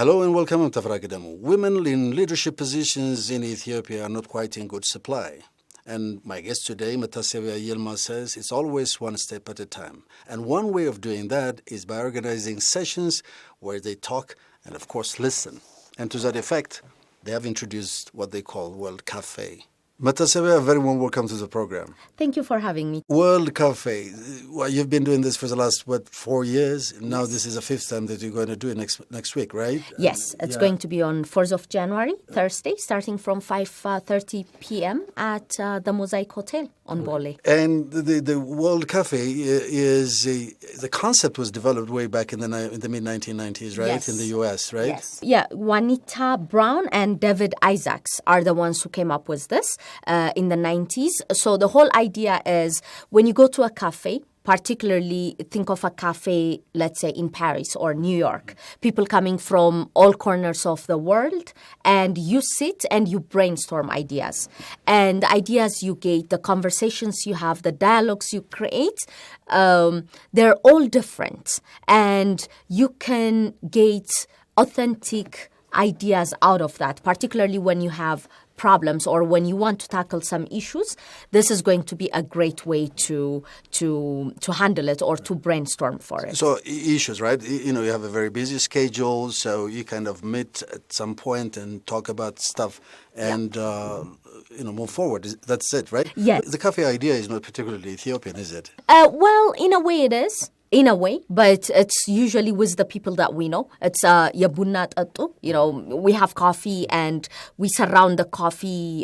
Hello and welcome to Tafragadamu. Women in leadership positions in Ethiopia are not quite in good supply. And my guest today, Metasebia Yilma, says it's always one step at a time. And one way of doing that is by organizing sessions where they talk and, of course, listen. And to that effect, they have introduced what they call World Cafe. Metasebia, very warm welcome to the program. Thank you for having me. World Cafe. Well, you've been doing this for the last, 4 years? Now this is the fifth time that you're going to do it next week, right? Yes, it's going to be on 4th of January, Thursday, starting from 5:30 p.m. at the Mosaic Hotel on Bole. And the World Cafe is, the concept was developed way back in the mid-1990s, right? Yes. In the U.S., right? Yes. Yeah, Juanita Brown and David Isaacs are the ones who came up with this in the 90s. So the whole idea is when you go to a cafe, particularly think of a cafe, let's say in Paris or New York, people coming from all corners of the world, and you sit and you brainstorm ideas. And the ideas you get, the conversations you have, the dialogues you create, they're all different. And you can get authentic ideas out of that, particularly when you have problems or when you want to tackle some issues. This is going to be a great way to handle it or to brainstorm for it. So issues, right? You have a very busy schedule, so you kind of meet at some point and talk about stuff and move forward. That's it, right? Yes. The cafe idea is not particularly Ethiopian, is it? Well, in a way it is. In a way, but it's usually with the people that we know. It's yabuna tatu. We have coffee and we surround the coffee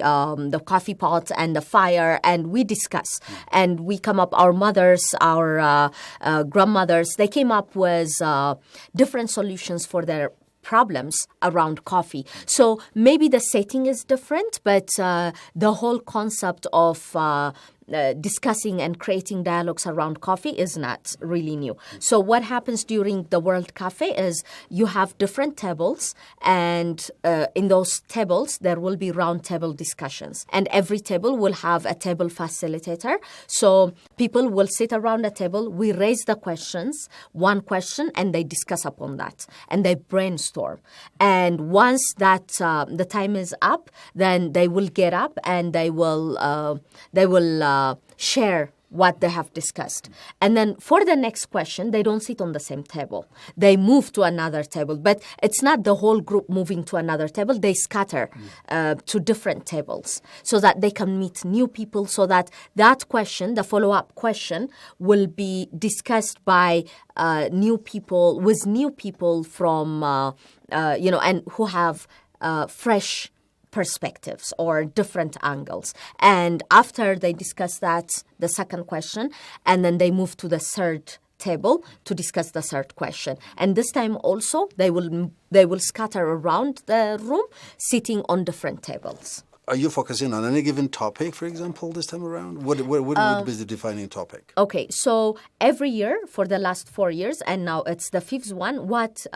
pot and the fire, and we discuss. And we come up, our mothers, our grandmothers, they came up with different solutions for their problems around coffee. So maybe the setting is different, but the whole concept of discussing and creating dialogues around coffee is not really new. So what happens during the World Cafe is you have different tables, and in those tables there will be round table discussions, and every table will have a table facilitator. So people will sit around a table, we raise the questions, one question, and they discuss upon that, and they brainstorm. And once that the time is up, then they will get up and they will share what they have discussed. And then for the next question, they don't sit on the same table. They move to another table. But it's not the whole group moving to another table. They scatter to different tables so that they can meet new people, so that question, the follow-up question, will be discussed by new people from, and who have fresh perspectives or different angles. And after they discuss that, the second question, and then they move to the third table to discuss the third question. And this time also they will scatter around the room, sitting on different tables. Are you focusing on any given topic, for example, this time around? What would be the defining topic? Okay, so every year for the last 4 years, and now it's the fifth one, what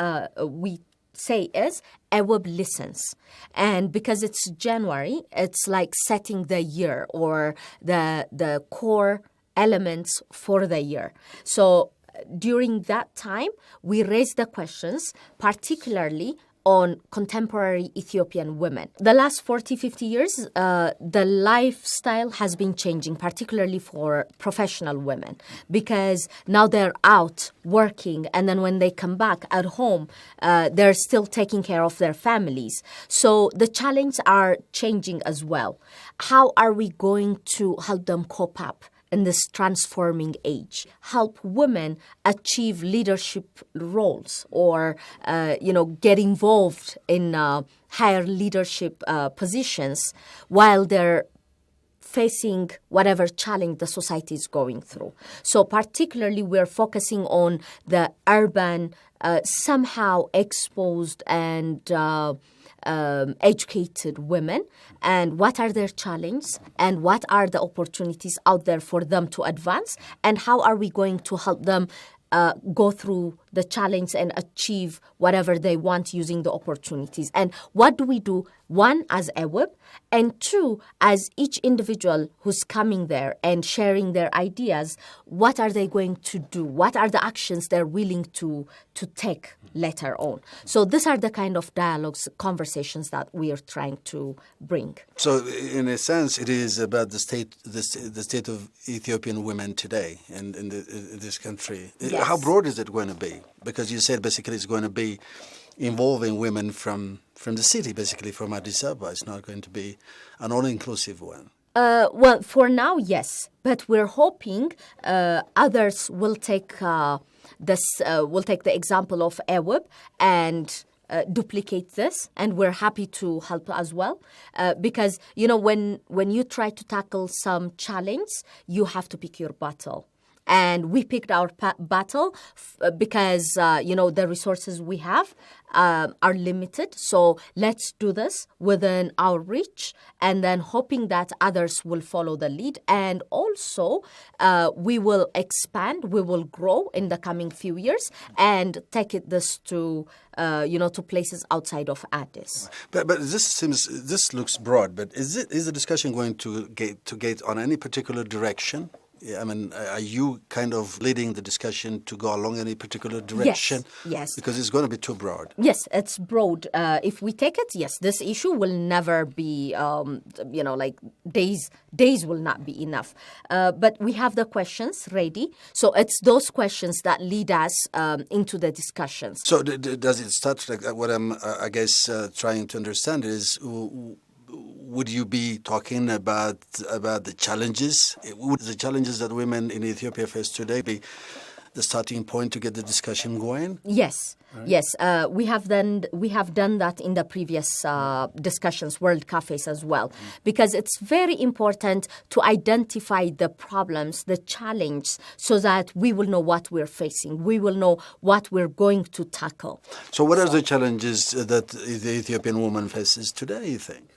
we say is AWIB listens. And because it's January, it's like setting the year or the core elements for the year. So during that time, we raise the questions, particularly on contemporary Ethiopian women. The last 40, 50 years, the lifestyle has been changing, particularly for professional women, because now they're out working, and then when they come back at home, they're still taking care of their families. So the challenges are changing as well. How are we going to help them cope up in this transforming age, help women achieve leadership roles or, get involved in higher leadership positions while they're facing whatever challenge the society is going through. So particularly we're focusing on the urban, somehow exposed and educated women, and what are their challenges and what are the opportunities out there for them to advance, and how are we going to help them go through the challenge and achieve whatever they want using the opportunities. And what do we do? One, as AWIB, and two, as each individual who's coming there and sharing their ideas, what are they going to do? What are the actions they're willing to take later on? So these are the kind of dialogues, conversations that we are trying to bring. So in a sense, it is about the state of Ethiopian women today in this country. Yes. How broad is it going to be? Because you said basically it's going to be involving women from the city, basically from Addis Ababa. It's not going to be an all-inclusive one. Well, for now, yes, but we're hoping others will take will take the example of AWIB and duplicate this, and we're happy to help as well. Because when you try to tackle some challenge, you have to pick your battle. And we picked our battle because, the resources we have are limited. So let's do this within our reach, and then hoping that others will follow the lead. And also, we will expand, we will grow in the coming few years and take this to places outside of Addis. But this looks broad. But is the discussion going to get on any particular direction? I mean, are you kind of leading the discussion to go along any particular direction? Yes. Because it's going to be too broad. Yes, it's broad. If we take it, yes, this issue will never be, days will not be enough. But we have the questions ready. So it's those questions that lead us into the discussions. So does it start, like what I'm, trying to understand is, would you be talking about the challenges? Would the challenges that women in Ethiopia face today be the starting point to get the discussion going? Yes, right. Yes. We have done that in the previous discussions, World Cafes as well, because it's very important to identify the problems, the challenge, so that we will know what we're facing. We will know what we're going to tackle. So what are the challenges that the Ethiopian woman faces today, you think?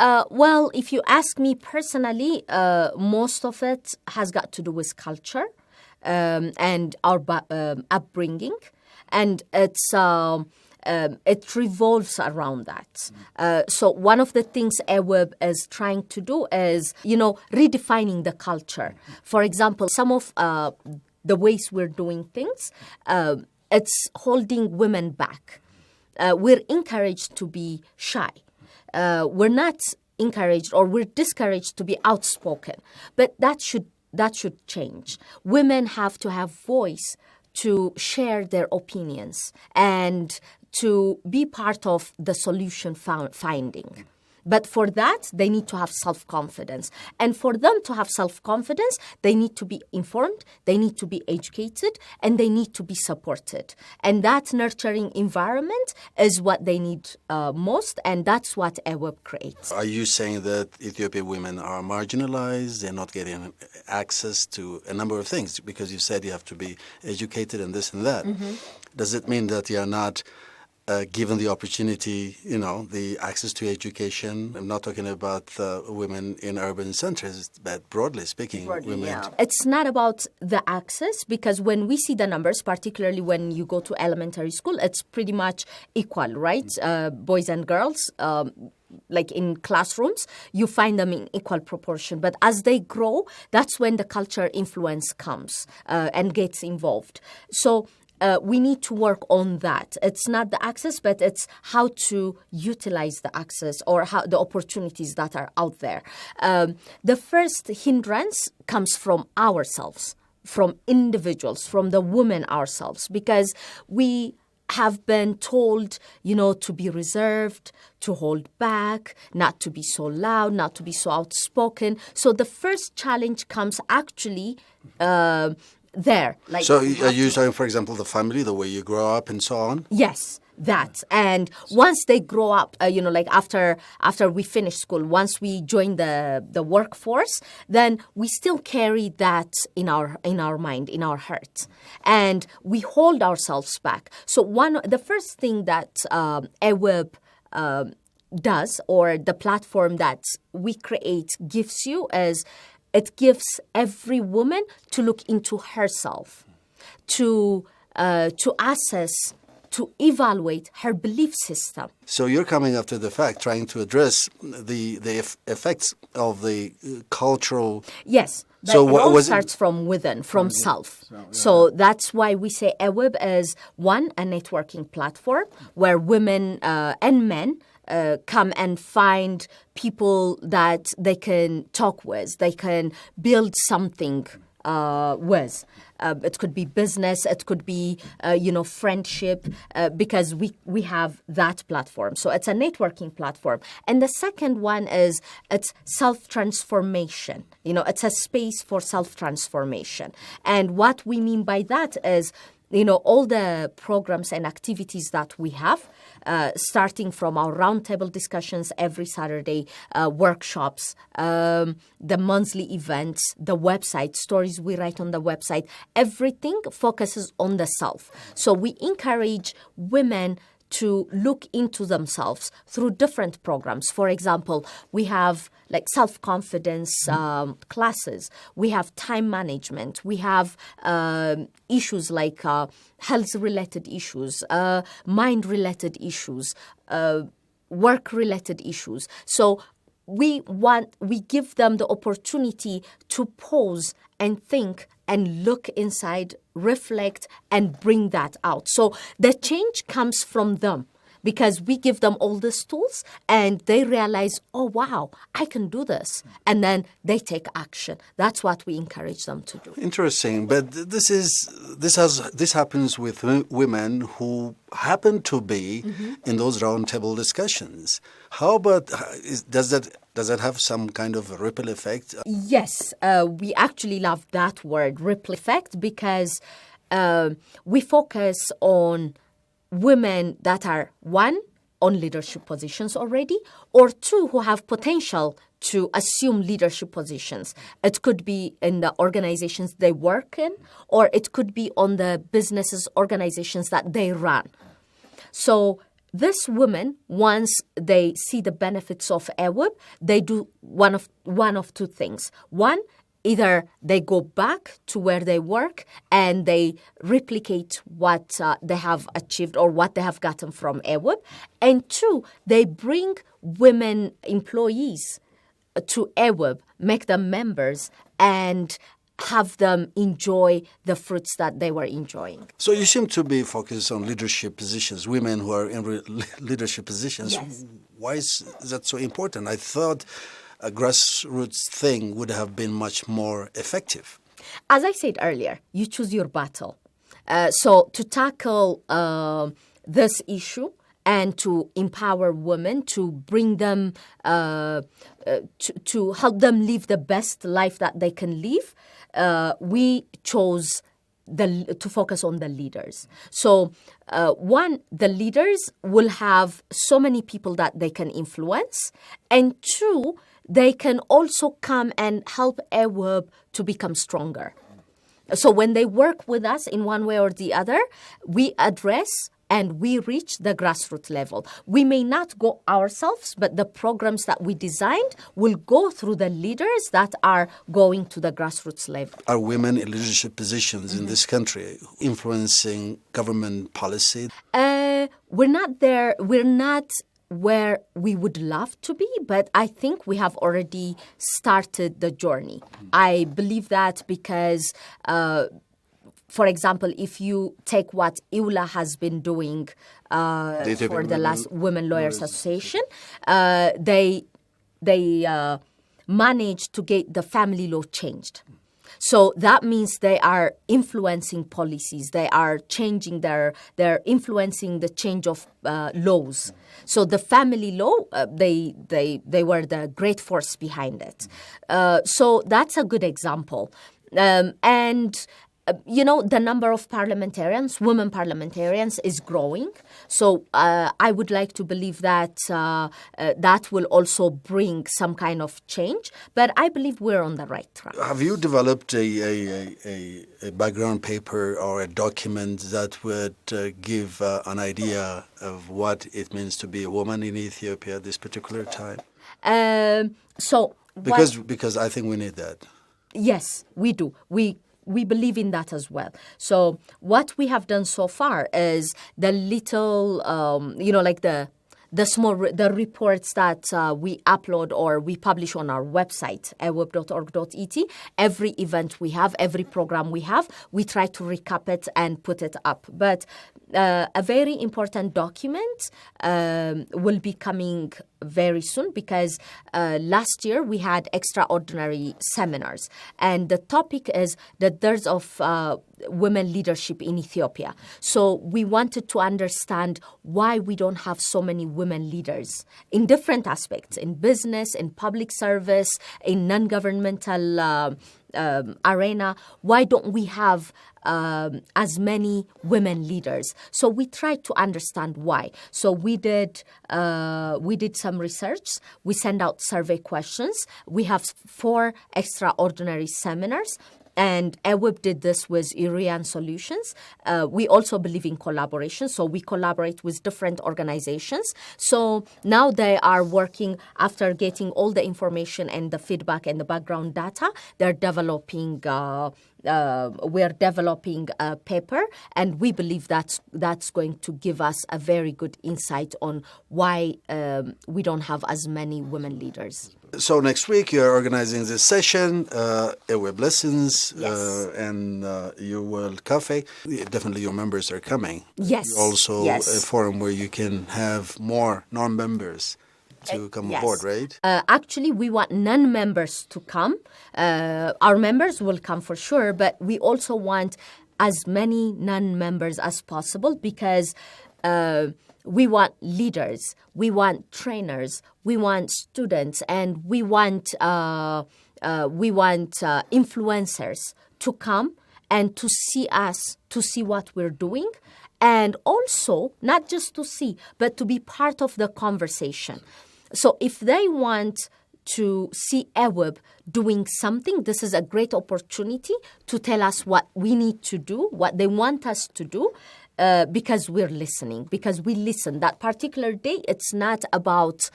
Well, if you ask me personally, most of it has got to do with culture and our upbringing, and it revolves around that. So one of the things AWIB is trying to do is, redefining the culture. For example, some of the ways we're doing things, it's holding women back. We're encouraged to be shy. We're not encouraged, or we're discouraged to be outspoken. But that should change. Women have to have voice to share their opinions and to be part of the solution finding. But for that, they need to have self-confidence. And for them to have self-confidence, they need to be informed, they need to be educated, and they need to be supported. And that nurturing environment is what they need most, and that's what AWIB creates. Are you saying that Ethiopian women are marginalized, they're not getting access to a number of things? Because you said you have to be educated and this and that. Mm-hmm. Does it mean that you are not given the opportunity, the access to education? I'm not talking about women in urban centers, but broadly speaking, women. Yeah. It's not about the access, because when we see the numbers, particularly when you go to elementary school, it's pretty much equal, right? Boys and girls. Like in classrooms, you find them in equal proportion. But as they grow, that's when the culture influence comes and gets involved. So we need to work on that. It's not the access, but it's how to utilize the access or how the opportunities that are out there. The first hindrance comes from ourselves, from individuals, from the women ourselves, because we have been told, to be reserved, to hold back, not to be so loud, not to be so outspoken. So the first challenge comes actually there. So are you saying, for example, the family, the way you grow up and so on? Yes, that. And once they grow up, after we finish school, once we join the workforce, then we still carry that in our mind, in our heart. And we hold ourselves back. So the first thing that AWIB does, or the platform that we create gives you, is it gives every woman to look into herself, to to assess, to evaluate her belief system. So you're coming after the fact, trying to address the effects of the cultural. Yes. But So it what all was starts from within, from self. So that's why we say AWIB is, one, a networking platform where women and men come and find people that they can talk with, they can build something with. It could be business, it could be, friendship, because we have that platform. So it's a networking platform. And the second one is it's self-transformation. It's a space for self-transformation. And what we mean by that is, all the programs and activities that we have, starting from our roundtable discussions every Saturday, workshops, the monthly events, the website, stories we write on the website, everything focuses on the self. So we encourage women to look into themselves through different programs. For example, we have self-confidence classes. We have time management. We have issues like health-related issues, mind-related issues, work-related issues. So we give them the opportunity to pause and think and look inside, reflect, and bring that out. So the change comes from them because we give them all these tools and they realize, oh, wow, I can do this. And then they take action. That's what we encourage them to do. Interesting. But this happens with women who happen to be in those roundtable discussions. How about, does that have some kind of a ripple effect? Yes, we actually love that word, ripple effect, because we focus on women that are, one, on leadership positions already, or two, who have potential to assume leadership positions. It could be in the organizations they work in, or it could be on the businesses, organizations that they run. So these women, once they see the benefits of AWIB, they do one of two things. One, either they go back to where they work and they replicate what they have achieved or what they have gotten from AWIB. And two, they bring women employees to AWIB, make them members, and have them enjoy the fruits that they were enjoying. So you seem to be focused on leadership positions, women who are in leadership positions. Yes. Why is that so important? I thought a grassroots thing would have been much more effective. As I said earlier, you choose your battle. So to tackle this issue and to empower women, to bring them, to help them live the best life that they can live, we chose to focus on the leaders. So one, the leaders will have so many people that they can influence, and two, they can also come and help AWIB to become stronger. So when they work with us in one way or the other, we address and we reach the grassroots level. We may not go ourselves, but the programs that we designed will go through the leaders that are going to the grassroots level. Are women in leadership positions in this country influencing government policy? We're not there. We're not where we would love to be, but I think we have already started the journey. I believe that because for example, if you take what Yilma has been doing for the last Women Lawyers Association, they managed to get the family law changed. So that means they are influencing policies. They are changing they're influencing the change of laws. So the family law, they were the great force behind it. So that's a good example. The number of parliamentarians, women parliamentarians, is growing. So I would like to believe that that will also bring some kind of change. But I believe we're on the right track. Have you developed a background paper or a document that would give an idea of what it means to be a woman in Ethiopia at this particular time? Because I think we need that. Yes, we do. we believe in that as well. So what we have done so far is the little, like the reports that we upload or we publish on our website, awib.org.et. Every event we have, every program we have, we try to recap it and put it up. But a very important document will be coming very soon because last year we had extraordinary seminars. And the topic is the dearth of women leadership in Ethiopia. So we wanted to understand why we don't have so many women leaders in different aspects, in business, in public service, in non-governmental arena. Why don't we have as many women leaders? So we tried to understand why. So we did some research. We sent out survey questions. We have 4 extraordinary seminars. And AWIB did this with Irian Solutions. We also believe in collaboration, so we collaborate with different organizations. So now they are working, after getting all the information and the feedback and the background data, they're developing we're developing a paper, and we believe that's going to give us a very good insight on why we don't have as many women leaders. So next week you're organizing this session, AWIB Lessons, Yes. and your World Cafe. Definitely your members are coming. Yes. Also Yes. a forum where you can have more non-members to come Yes. aboard, right? Actually, we want non-members to come. Our members will come for sure, but we also want as many non-members as possible because we want leaders, we want trainers, we want students, and we want influencers to come and to see us, to see what we're doing, and also not just to see, but to be part of the conversation. So if they want to see AWIB doing something, this is a great opportunity to tell us what we need to do, what they want us to do, because we're listening, because we listen. That particular day, it's not about,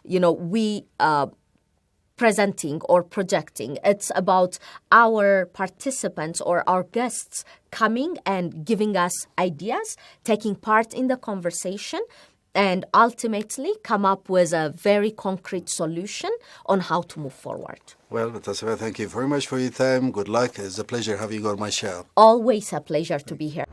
we presenting or projecting. It's about our participants or our guests coming and giving us ideas, taking part in the conversation, and ultimately come up with a very concrete solution on how to move forward. Well, Metasebia, thank you very much for your time. Good luck. It's a pleasure having you on my show. Always a pleasure to be here.